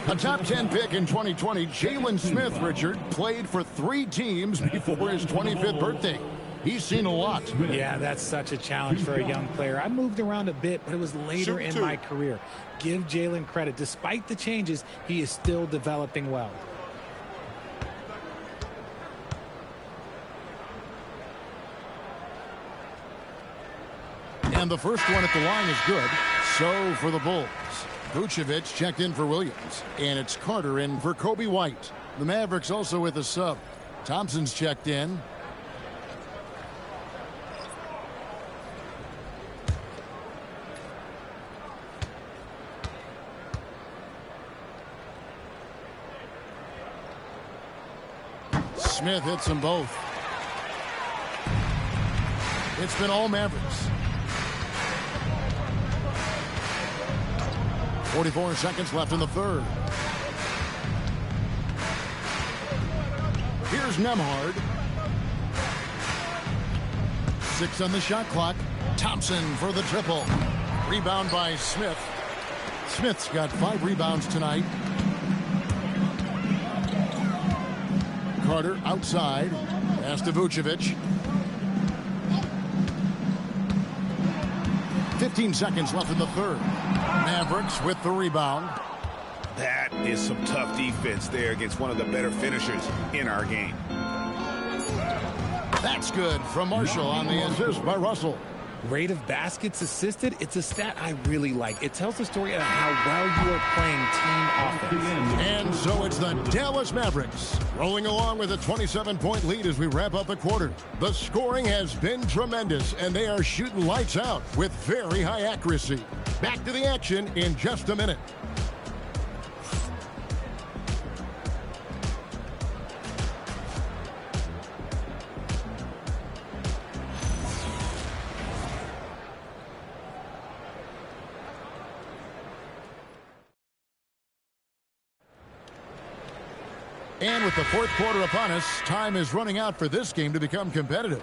A top 10 pick in 2020, Jalen Smith, Richard, played for 3 teams before his 25th birthday. He's seen a lot. Yeah, that's such a challenge for a young player. I moved around a bit, but it was later in my career. Give Jalen credit. Despite the changes, he is still developing well. And the first one at the line is good. So for the Bulls. Vucevic checked in for Williams. And it's Carter in for Kobe White. The Mavericks also with a sub. Thompson's checked in. Smith hits them both. It's been all Mavericks. 44 seconds left in the third. Here's Nembhard. 6 on the shot clock. Thompson for the triple. Rebound by Smith. Smith's got 5 rebounds tonight. Carter outside. Pass to Vucevic. 15 seconds left in the third. Mavericks with the rebound. That is some tough defense there against one of the better finishers in our game. That's good from Marshall on the assist by Russell. Rate of baskets assisted, it's a stat I really like. It tells the story of how well you are playing team offense. And so it's the Dallas Mavericks rolling along with a 27-point lead as we wrap up the quarter. The scoring has been tremendous, and they are shooting lights out with very high accuracy. Back to the action in just a minute. And with the fourth quarter upon us, time is running out for this game to become competitive.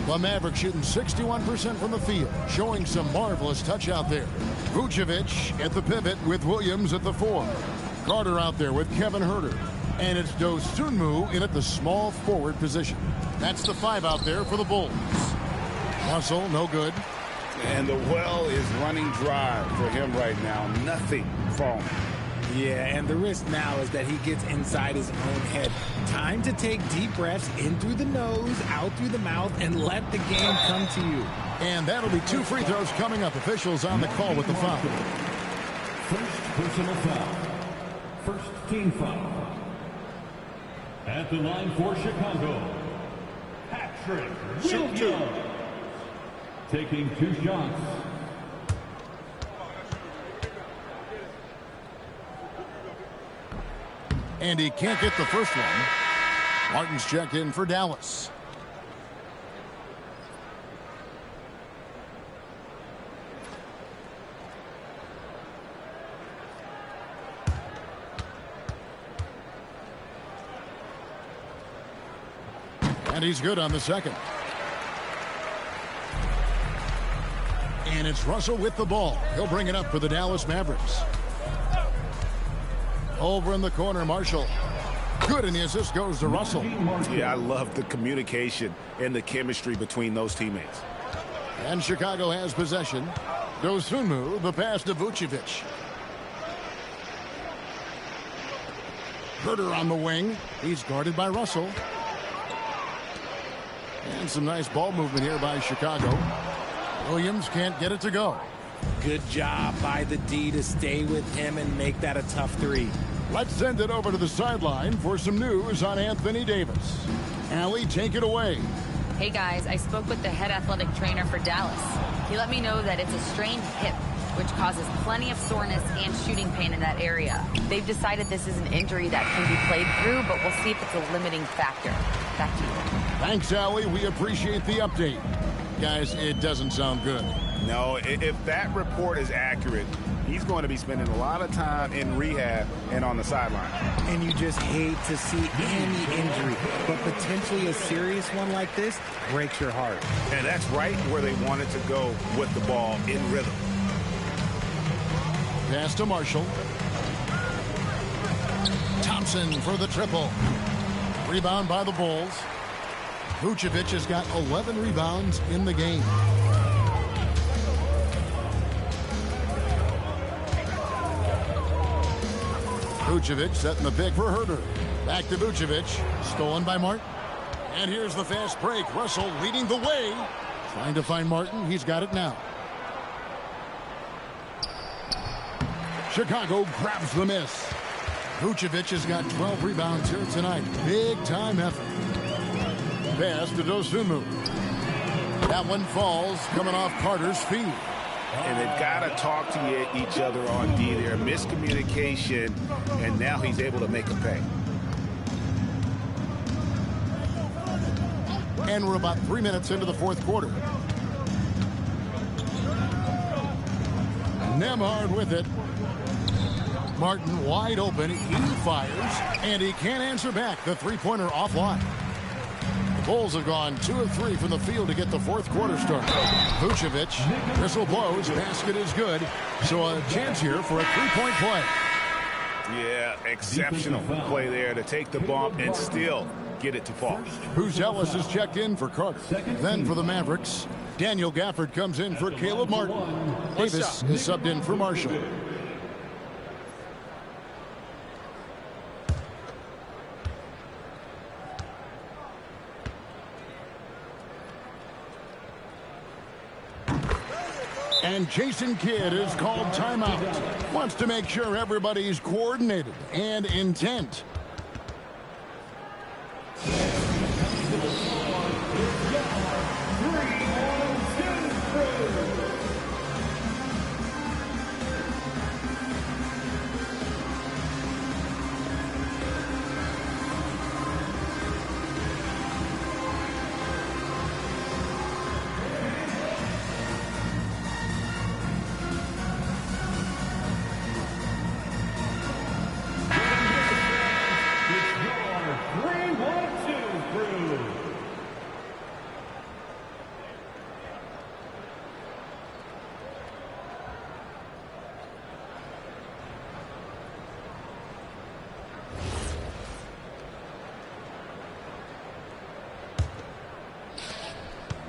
The Mavericks shooting 61% from the field, showing some marvelous touch out there. Vucevic at the pivot with Williams at the 4. Carter out there with Kevin Huerter. And it's Dosunmu in at the small forward position. That's the 5 out there for the Bulls. Russell, no good. And the well is running dry for him right now. Nothing falling. Yeah, and the risk now is that he gets inside his own head. Time to take deep breaths in through the nose, out through the mouth, and let the game come to you. And that'll be 2 free throws coming up. Officials on the call with the foul. First personal foul. First team foul. At the line for Chicago, Patrick Williams. Taking 2 shots. And he can't get the first one. Martin's checked in for Dallas. And he's good on the second. And it's Russell with the ball. He'll bring it up for the Dallas Mavericks. Over in the corner, Marshall. Good, and the assist goes to Russell. Yeah, I love the communication and the chemistry between those teammates. And Chicago has possession. Dosunmu, the pass to Vucevic. Huerter on the wing. He's guarded by And some nice ball movement here by Chicago. Williams can't get it to go. Good job by the D to stay with him and make that a tough three. Let's send it over to the sideline for some news on Anthony Davis. Allie, take it away. Hey guys, I spoke with the head athletic trainer for Dallas. He let me know that it's a strained hip, which causes plenty of soreness and shooting pain in that area. They've decided this is an injury that can be played through, but we'll see if it's a limiting factor. Back to you. Thanks, Allie. We appreciate the update. Guys, it doesn't sound good. No, if that report is accurate, he's going to be spending a lot of time in rehab and on the sideline. And you just hate to see any injury, but potentially a serious one like this breaks your heart. And that's right where they wanted to go with the ball in rhythm. Pass to Marshall. Thompson for the triple. Rebound by the Bulls. Vucevic has got 11 rebounds in the game. Vucevic setting the pick for Herder. Back to Vucevic. Stolen by Martin. And here's the fast break. Russell leading the way. Trying to find Martin. He's got it now. Chicago grabs the miss. Vucevic has got 12 rebounds here tonight. Big time effort. Pass to Dosunmu. That one falls coming off Carter's feet. And they've got to talk to each other on D there. Miscommunication, and now he's able to make a pay. And we're about 3 minutes into the fourth quarter. Nembhard with it. Martin wide open. He fires, and he can't answer back. The three-pointer offline. The Bulls have gone 2 of 3 from the field to get the fourth quarter started. Vucevic, whistle blows, basket is good. So a chance here for a three-point play. Yeah, exceptional play there to take the bump and still get it to fall. Ellis is checked in for Carter. Then for the Mavericks, Daniel Gafford comes in for Caleb Martin. Davis is subbed in for Marshall. And Jason Kidd is called timeout. Wants to make sure everybody's coordinated and intent.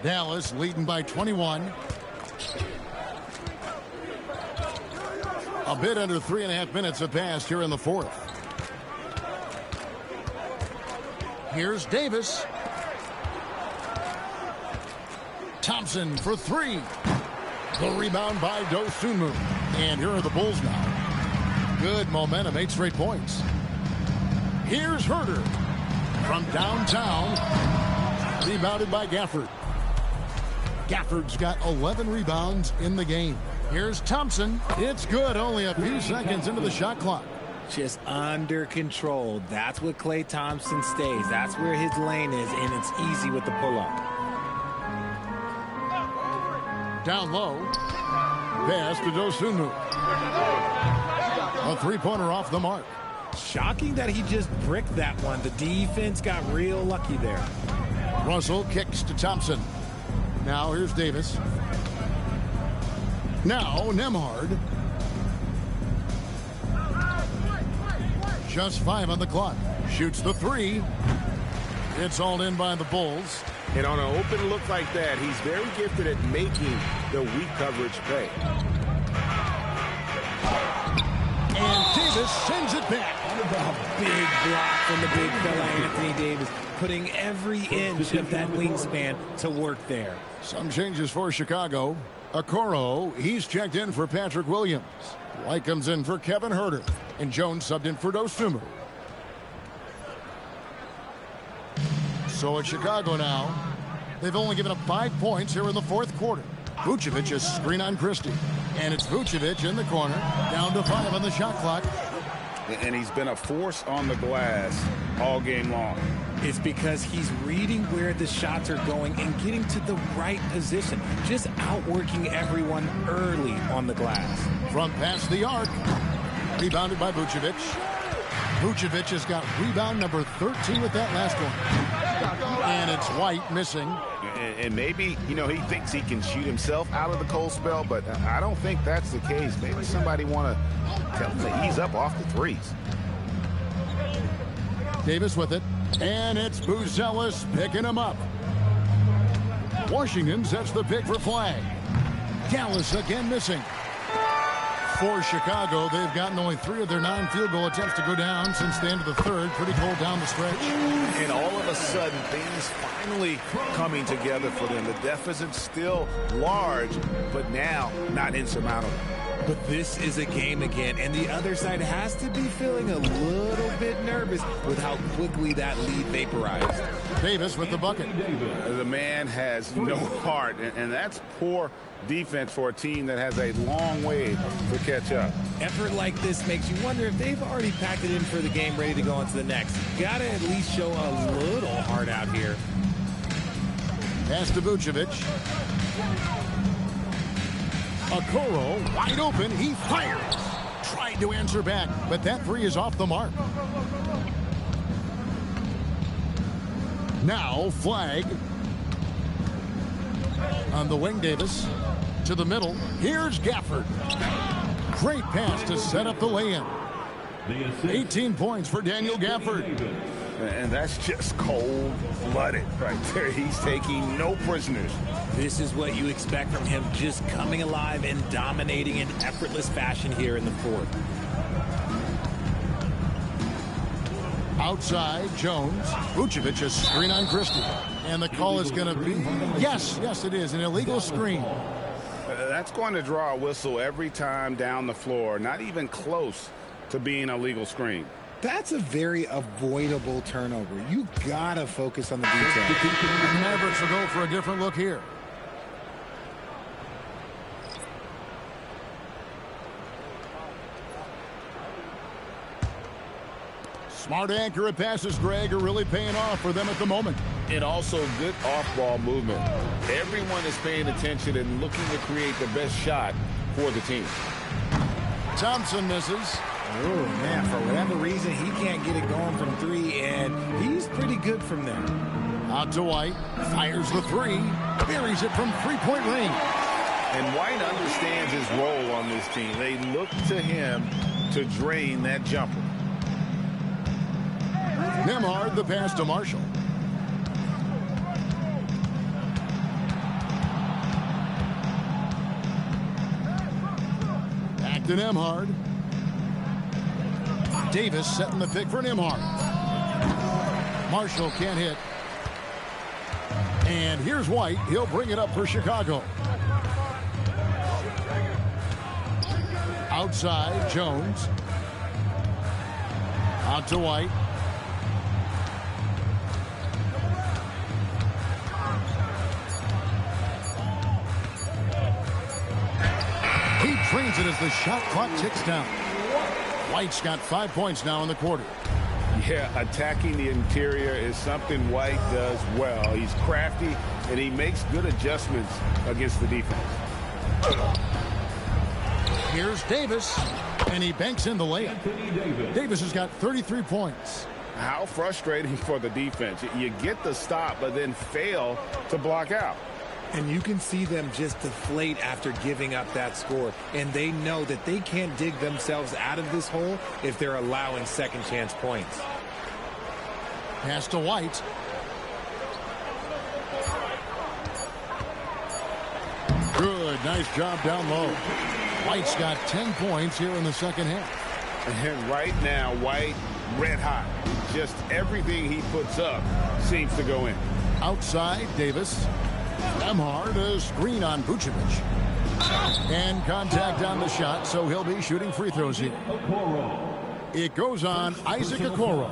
Dallas leading by 21. A bit under 3.5 minutes have passed here in the fourth. Here's Davis. Thompson for three. The rebound by Dosunmu. And here are the Bulls now. Good momentum, 8 straight points. Here's Herder from downtown. Rebounded by Gafford. Gafford's got 11 rebounds in the game. Here's Thompson. It's good, only a few seconds into the shot clock. Just under control. That's what Klay Thompson stays. That's where his lane is, and it's easy with the pull-up. Down low. Pass to Dosunmu. A three-pointer off the mark. Shocking that he just bricked that one. The defense got real lucky there. Russell kicks to Thompson. Now here's Davis. Now Nembhard. Just 5 on the clock. Shoots the three. It's all in by the Bulls. And on an open look like that, he's very gifted at making the weak coverage pay. And Davis Davis sends it back. A big block from the big fella Anthony Davis, putting every inch of that wingspan to work there. Some changes for Chicago. Okoro, he's checked in for Patrick Williams. White comes in for Kevin Huerter. And Jones subbed in for Dosunmu. So at Chicago now, they've only given up 5 points here in the fourth quarter. Vucevic is screen on Christie. And it's Vucevic in the corner, down to 5 on the shot clock. And he's been a force on the glass all game long. It's because he's reading where the shots are going and getting to the right position. Just outworking everyone early on the glass. From past the arc. Rebounded by Vucevic. Vucevic has got rebound number 13 with that last one. And it's White missing. And maybe, he thinks he can shoot himself out of the cold spell, but I don't think that's the case. Maybe somebody want to tell him to ease up off the threes. Davis with it. And it's Buzelis picking him up. Washington sets the pick for Flag. Dallas again missing. For Chicago, they've gotten only 3 of their 9 field goal attempts to go down since the end of the third. Pretty cold down the stretch. And all of a sudden, things finally coming together for them. The deficit's still large, but now not insurmountable. But this is a game again, and the other side has to be feeling a little bit nervous with how quickly that lead vaporized. Davis with the bucket. The man has no heart, and that's poor defense for a team that has a long way to catch up. Effort like this makes you wonder if they've already packed it in for the game, ready to go on to the next. Gotta at least show a little heart out here. Pass to Vucevic. Okoro wide open. He fires. Tried to answer back, but that three is off the mark. Now Flag on the wing. Davis to the middle. Here's Gafford. Great pass to set up the lay-in. 18 points for Daniel Gafford. And that's just cold-blooded right there. He's taking no prisoners. This is what you expect from him, just coming alive and dominating in effortless fashion here in the fourth. Outside, Jones. Vucevic is screen on Christie. And the call is going to be, yes, it is, an illegal screen. That's going to draw a whistle every time down the floor. Not even close to being a legal screen. That's a very avoidable turnover. You gotta focus on the detail. The Mavericks will go for a different look here. Smart, accurate passes, Greg, are really paying off for them at the moment. And also good off-ball movement. Everyone is paying attention and looking to create the best shot for the team. Thompson misses. Oh, man, for whatever reason, he can't get it going from three, and he's pretty good from there. Out to White. Fires the three. Buries it from three-point range. And White understands his role on this team. They look to him to drain that jumper. Nembhard the pass to Marshall. Back to Nembhard. Davis setting the pick for Nembhard. Marshall can't hit. And here's White. He'll bring it up for Chicago. Outside, Jones. Out to White. He trains it as the shot clock ticks down. White's got 5 points now in the quarter. Yeah, attacking the interior is something White does well. He's crafty, and he makes good adjustments against the defense. Here's Davis, and he banks in the layup. Davis has got 33 points. How frustrating for the defense. You get the stop, but then fail to block out. And you can see them just deflate after giving up that score. And they know that they can't dig themselves out of this hole if they're allowing second chance points. Pass to White. Good, nice job down low. White's got 10 points here in the second half. And right now, White, red hot. Just everything he puts up seems to go in. Outside, Davis. Nemhard, a screen on Vucevic. And contact on the shot, so he'll be shooting free throws here. It goes on Isaac Okoro.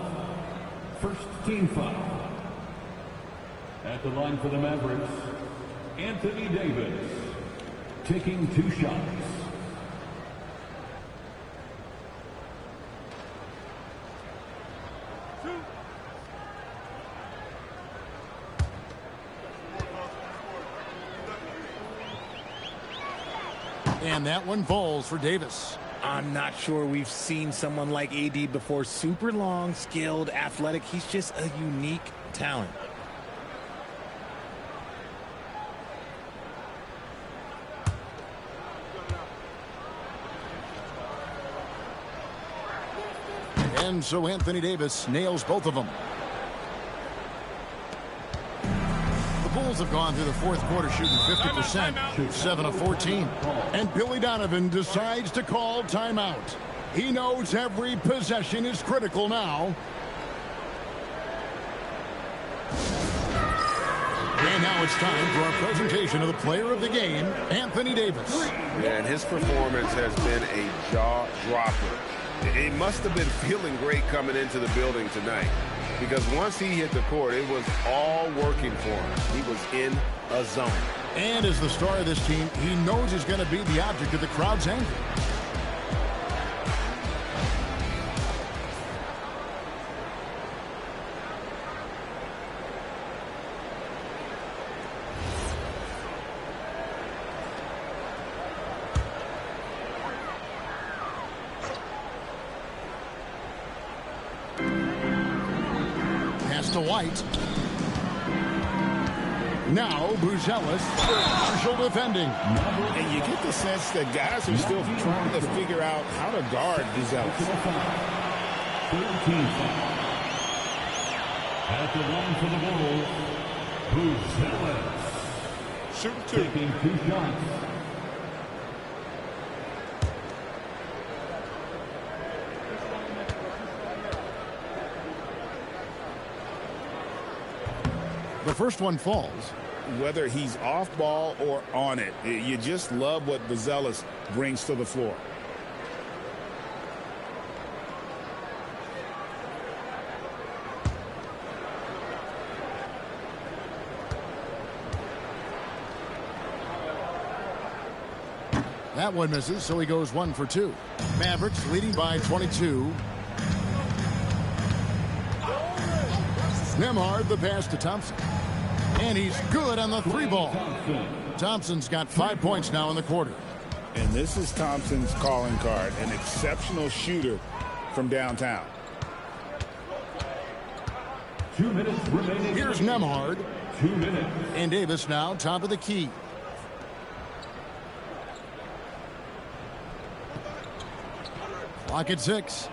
First team foul. At the line for the Mavericks, Anthony Davis, taking 2 shots. And that one falls for Davis. I'm not sure we've seen someone like AD before. Super long, skilled, athletic. He's just a unique talent. And so Anthony Davis nails both of them. The Bulls have gone through the fourth quarter shooting 50%, 7 of 14. And Billy Donovan decides to call timeout. He knows every possession is critical now. And now it's time for our presentation of the player of the game, Anthony Davis. And his performance has been a jaw-dropper. He must have been feeling great coming into the building tonight, because once he hit the court, it was all working for him. He was in a zone. And as the star of this team, he knows he's going to be the object of the crowd's anger. To White. Now Buzelis, partial defending. And you get the sense that guys are still trying to figure out how to guard Buzelis. At the line for the Bulls, Buzelis. Shooting 2. Taking 2 shots. The first one falls. Whether he's off ball or on it, you just love what Buzelis brings to the floor. That one misses, so he goes 1 for 2. Mavericks leading by 22. Nemhard, the pass to Thompson. And he's good on the 3-ball. Thompson's got 5 points now in the quarter. And this is Thompson's calling card, an exceptional shooter from downtown. 2 minutes remaining. Here's Nemhard. 2 minutes. And Davis now top of the key. Clock at 6.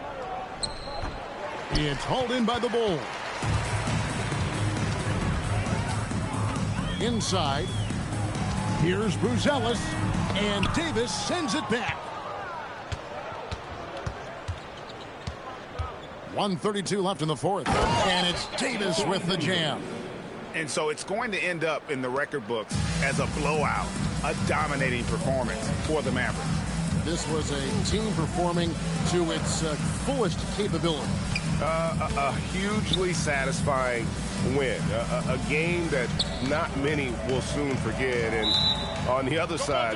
It's hauled in by the Bulls. Inside. Here's Buzelis. And Davis sends it back. 1:32 left in the fourth. And it's Davis with the jam. And so it's going to end up in the record books as a blowout, a dominating performance for the Mavericks. This was a team performing to its fullest capability. A hugely satisfying win. A game that not many will soon forget. And on the other side,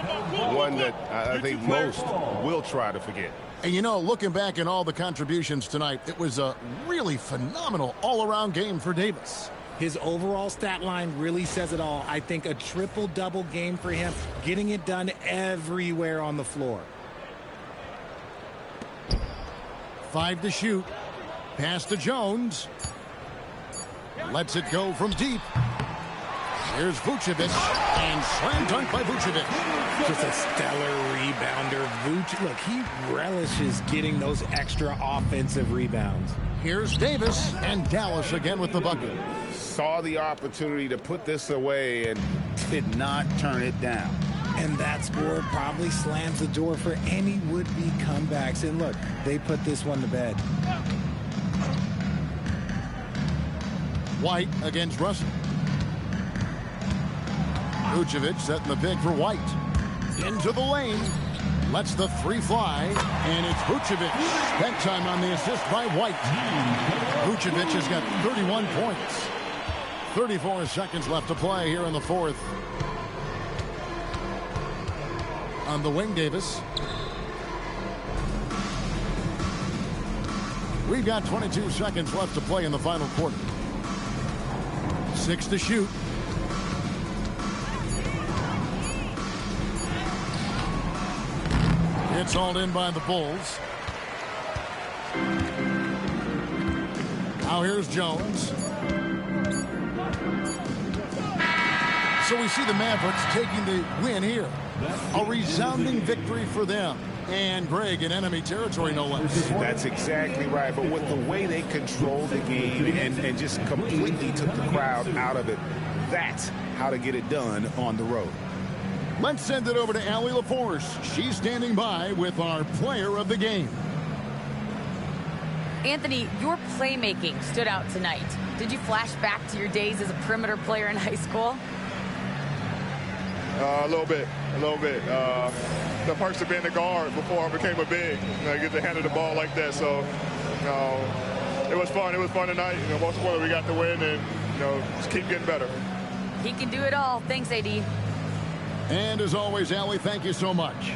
one that I think most will try to forget. And, you know, looking back at all the contributions tonight, it was a really phenomenal all-around game for Davis. His overall stat line really says it all. I think a triple-double game for him, getting it done everywhere on the floor. 5 to shoot. Pass to Jones. Lets it go from deep. Here's Vucevic. And slam dunk by Vucevic. Just a stellar rebounder. Look, he relishes getting those extra offensive rebounds. Here's Davis. And Dallas again with the bucket. Saw the opportunity to put this away and did not turn it down. And that score probably slams the door for any would-be comebacks. And look, they put this one to bed. White against Russell. Vucevic setting the pick for White. Into the lane. Lets the three fly. And it's Vucevic. That time on the assist by White. Vucevic has got 31 points. 34 seconds left to play here in the fourth. On the wing, Davis. We've got 22 seconds left to play in the final quarter. 6 to shoot. It's hauled in by the Bulls. Now here's Jones. So we see the Mavericks taking the win here. A resounding victory for them. And Greg in enemy territory, no less. That's exactly right. But with the way they controlled the game and just completely took the crowd out of it, that's how to get it done on the road. Let's send it over to Allie LaForce. She's standing by with our player of the game. Anthony, your playmaking stood out tonight. Did you flash back to your days as a perimeter player in high school? A little bit. The perks of being a guard before I became a big. I get to handle the ball like that. So, it was fun. It was fun tonight. Most importantly, we got the win, and just keep getting better. He can do it all. Thanks, AD. And as always, Allie, thank you so much.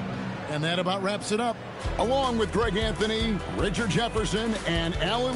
And that about wraps it up. Along with Greg Anthony, Richard Jefferson, and Allie